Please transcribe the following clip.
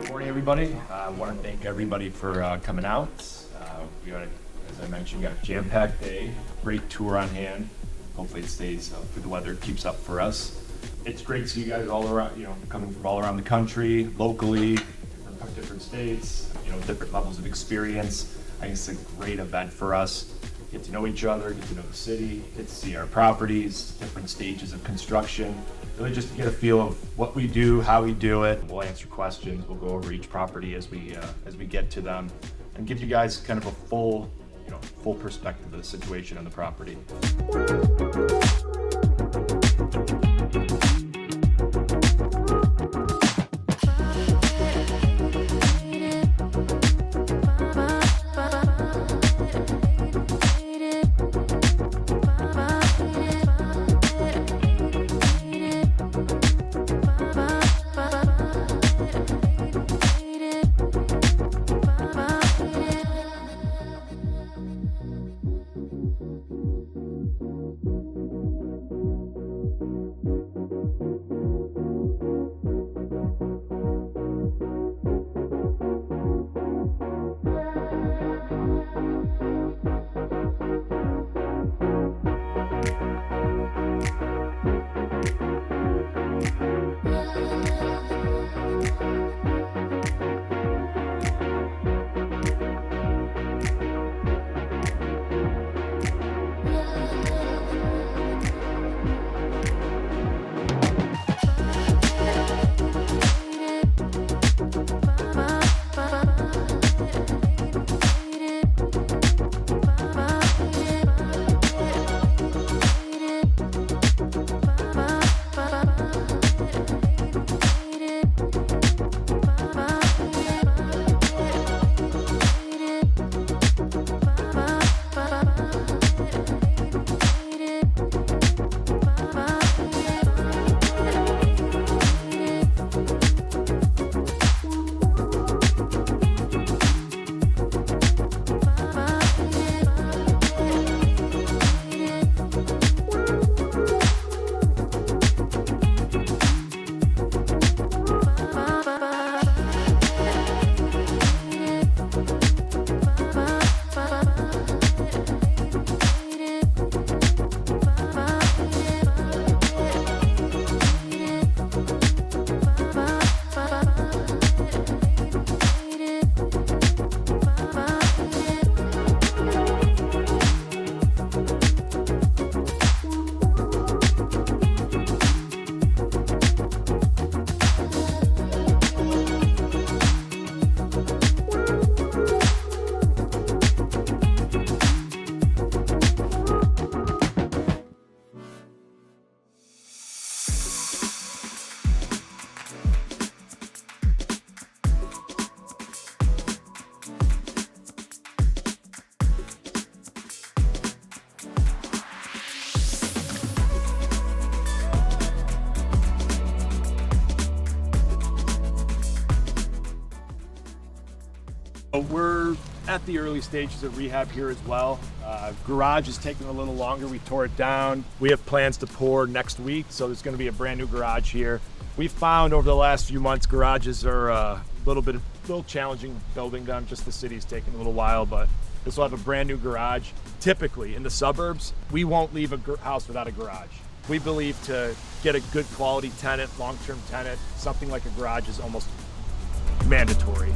Morning, everybody. I want to thank everybody for coming out. We got, as I mentioned, got a jam-packed day, great tour on hand. Hopefully it stays, the weather keeps up for us. It's great to see you guys all around, coming from all around the country, locally, different states, different levels of experience. I think it's a great event for us. Get to know each other, get to know the city, get to see our properties, different stages of construction. Really just to get a feel of what we do, how we do it. We'll answer questions. We'll go over each property as we get to them, and give you guys kind of a full perspective of the situation on the property. We're at the early stages of rehab here as well. Garage is taking a little longer. We tore it down. We have plans to pour next week, so there's going to be a brand new garage here. We've found over the last few months garages are a little challenging building them. Just the city's taking a little while, but this will have a brand new garage. Typically in the suburbs, we won't leave a house without a garage. We believe to get a good quality tenant, long-term tenant, something like a garage is almost mandatory.